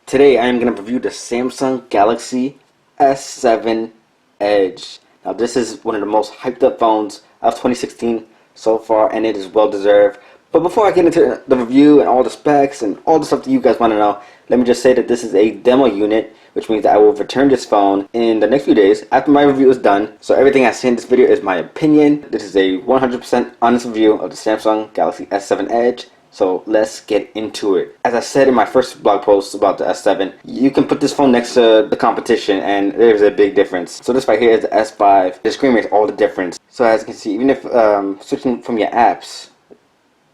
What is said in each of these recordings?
Today I am going to review the Samsung Galaxy S7 Edge. Now this is one of the most hyped up phones of 2016 so far, and it is well deserved. But before I get into the review and all the specs and all the stuff that you guys want to know, let me just say that this is a demo unit, which means that I will return this phone in the next few days after my review is done. So everything I say in this video is my opinion. This is a 100% honest review of the Samsung Galaxy S7 Edge. So let's get into it. As I said in my first blog post about the S7, you can put this phone next to the competition and there's a big difference. So this right here is the S5. The screen makes all the difference. So as you can see, even if switching from your apps,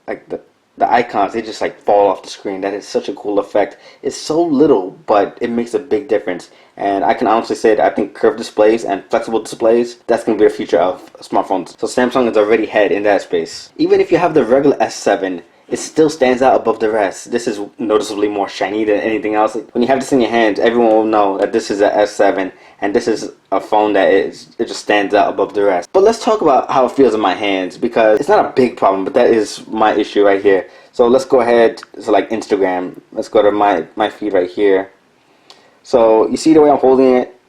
like the icons, they just like fall off the screen. That is such a cool effect. It's so little, but it makes a big difference. And I can honestly say that I think curved displays and flexible displays, that's going to be a feature of smartphones. So Samsung is already ahead in that space. Even if you have the regular S7, it still stands out above the rest. This is noticeably more shiny than anything else. When you have this in your hands, everyone will know that this is a S7, and this is a phone that it just stands out above the rest. But let's talk about how it feels in my hands, because it's not a big problem, but that is my issue right here. So let's go ahead to like Instagram. Let's go to my feed right here. So you see the way I'm holding it?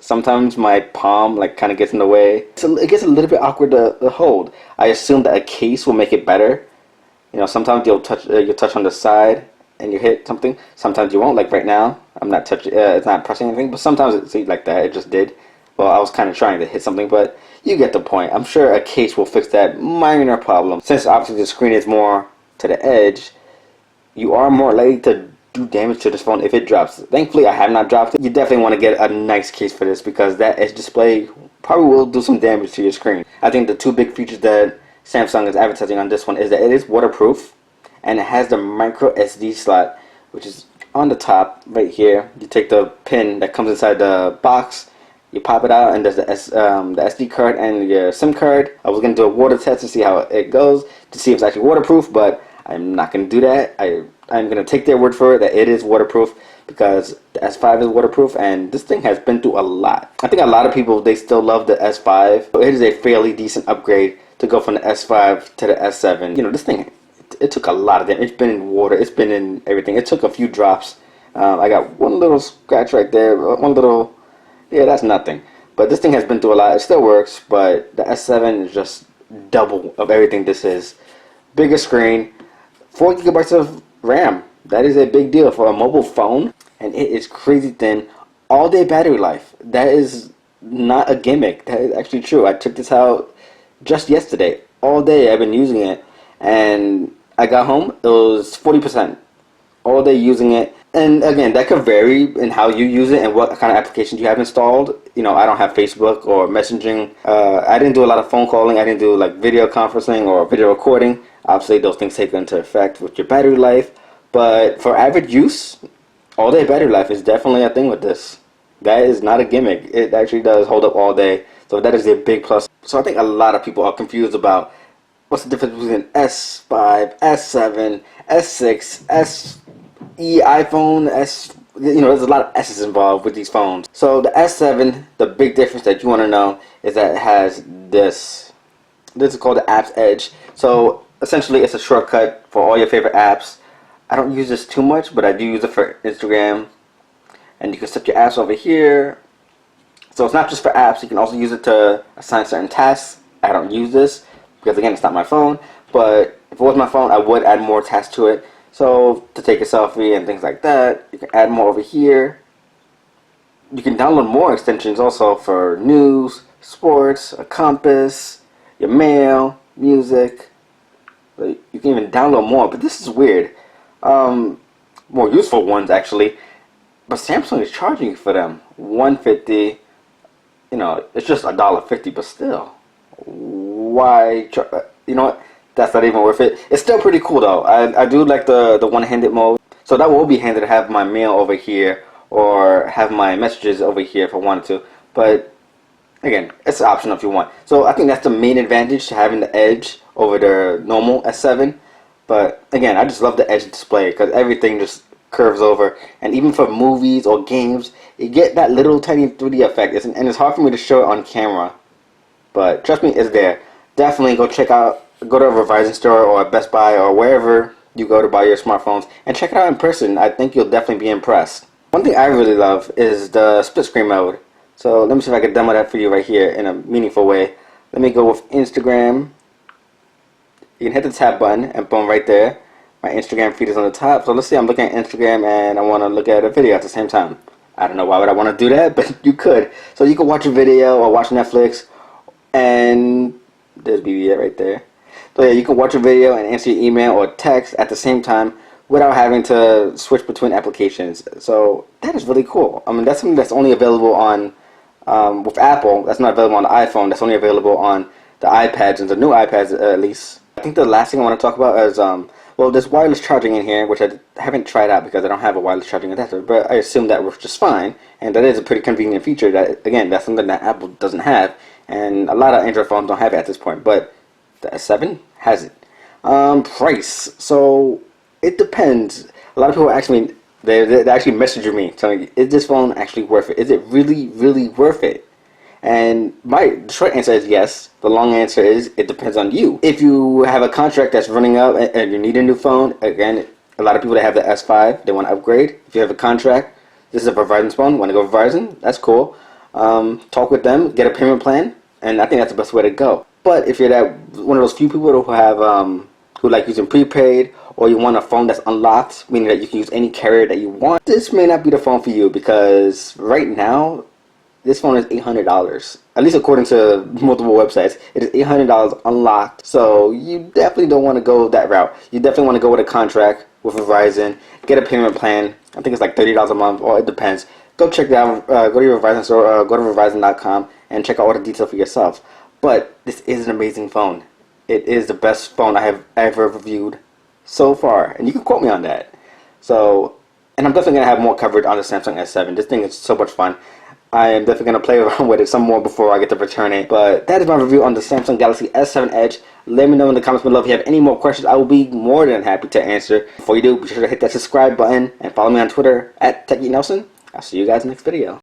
Sometimes my palm like kind of gets in the way. So it gets a little bit awkward to hold. I assume that a case will make it better. You know, sometimes you'll touch on the side and you hit something. Sometimes you won't. Like right now, I'm not touching. It's not pressing anything. But sometimes it's like that. It just did. Well, I was kind of trying to hit something, but you get the point. I'm sure a case will fix that minor problem. Since obviously the screen is more to the edge, you are more likely to do damage to this phone if it drops. Thankfully, I have not dropped it. You definitely want to get a nice case for this, because that edge display probably will do some damage to your screen. I think the two big features that Samsung is advertising on this one is that it is waterproof, and it has the micro SD slot, which is on the top right here. You take the pin that comes inside the box, you pop it out, and there's the SD card and your SIM card. I was going to do a water test to see how it goes, to see if it's actually waterproof, but I'm not going to do that. I'm going to take their word for it that it is waterproof, because the S5 is waterproof, and this thing has been through a lot. I think a lot of people, they still love the S5, but it is a fairly decent upgrade to go from the S5 to the S7. You know, this thing, it took a lot of damage. It's been in water, it's been in everything. It took a few drops. I got one little scratch right there, one little, yeah, that's nothing. But this thing has been through a lot. It still works, but the S7 is just double of everything this is. Bigger screen, 4 gigabytes of RAM. That is a big deal for a mobile phone, and it is crazy thin. All day battery life. That is not a gimmick. That is actually true. I took this out just yesterday. All day I've been using it, and I got home, it was 40%. All day using it. And again, that could vary in how you use it and what kind of applications you have installed. You know, I don't have Facebook or messaging. I didn't do a lot of phone calling. I didn't do like video conferencing or video recording. Obviously those things take into effect with your battery life. But for average use, all day battery life is definitely a thing with this. That is not a gimmick. It actually does hold up all day. So that is a big plus. So I think a lot of people are confused about what's the difference between S5, S7, S6, SE iPhone, you know, there's a lot of S's involved with these phones. So the S7, the big difference that you want to know is that it has this. This is called the Apps Edge. So essentially it's a shortcut for all your favorite apps. I don't use this too much, but I do use it for Instagram. And you can set your apps over here. So it's not just for apps, you can also use it to assign certain tasks. I don't use this because, again, it's not my phone, but if it was my phone, I would add more tasks to it. So to take a selfie and things like that, you can add more over here. You can download more extensions also for news, sports, a compass, your mail, music. You can even download more, but this is weird. More useful ones actually, but Samsung is charging you for them $150. You know, it's just $1.50, but still, why? You know what? That's not even worth it. It's still pretty cool though. I do like the one-handed mode. So that will be handy to have my mail over here or have my messages over here if I wanted to. But again, it's an option if you want. So I think that's the main advantage to having the Edge over the normal S7. But again, I just love the Edge display because everything just curves over, and even for movies or games, you get that little tiny 3D effect, and it's hard for me to show it on camera, but trust me, it's there. Definitely go to a Verizon store or a Best Buy or wherever you go to buy your smartphones, and check it out in person. I think you'll definitely be impressed. One thing I really love is the split screen mode. So let me see if I can demo that for you right here in a meaningful way. Let me go with Instagram. You can hit the tab button and boom, right there. My Instagram feed is on the top. So let's say I'm looking at Instagram and I want to look at a video at the same time. I don't know why would I want to do that, but you could. So you could watch a video or watch Netflix, and there's BBA right there. So yeah, you can watch a video and answer your email or text at the same time without having to switch between applications. So that is really cool. I mean, that's something that's only available on with Apple. That's not available on the iPhone. That's only available on the iPads and the new iPads at least. I think the last thing I want to talk about is well, there's wireless charging in here, which I haven't tried out because I don't have a wireless charging adapter, but I assume that works just fine, and that is a pretty convenient feature. That, again, that's something that Apple doesn't have, and a lot of Android phones don't have it at this point, but the S7 has it. Price. So, it depends. A lot of people actually, they actually message me telling me, is this phone actually worth it? Is it really, really worth it? And my short answer is yes. The long answer is it depends on you. If you have a contract that's running out and you need a new phone, again, a lot of people that have the S5, they want to upgrade. If you have a contract, this is a Verizon phone, want to go Verizon, that's cool. Talk with them, get a payment plan, and I think that's the best way to go. But if you're that one of those few people who have who like using prepaid, or you want a phone that's unlocked, meaning that you can use any carrier that you want, this may not be the phone for you, because right now this phone is $800. At least according to multiple websites, it is $800 unlocked. So you definitely don't want to go that route. You definitely want to go with a contract with Verizon, get a payment plan. I think it's like $30 a month, or it depends. Go check that out. Go to your Verizon store, go to Verizon.com, and check out all the details for yourself. But this is an amazing phone. It is the best phone I have ever reviewed so far, and you can quote me on that. So, and I'm definitely gonna have more coverage on the Samsung S7. This thing is so much fun. I am definitely going to play around with it some more before I get to return it. But that is my review on the Samsung Galaxy S7 Edge. Let me know in the comments below if you have any more questions. I will be more than happy to answer. Before you do, be sure to hit that subscribe button and follow me on Twitter at TechGeekNelson. I'll see you guys in the next video.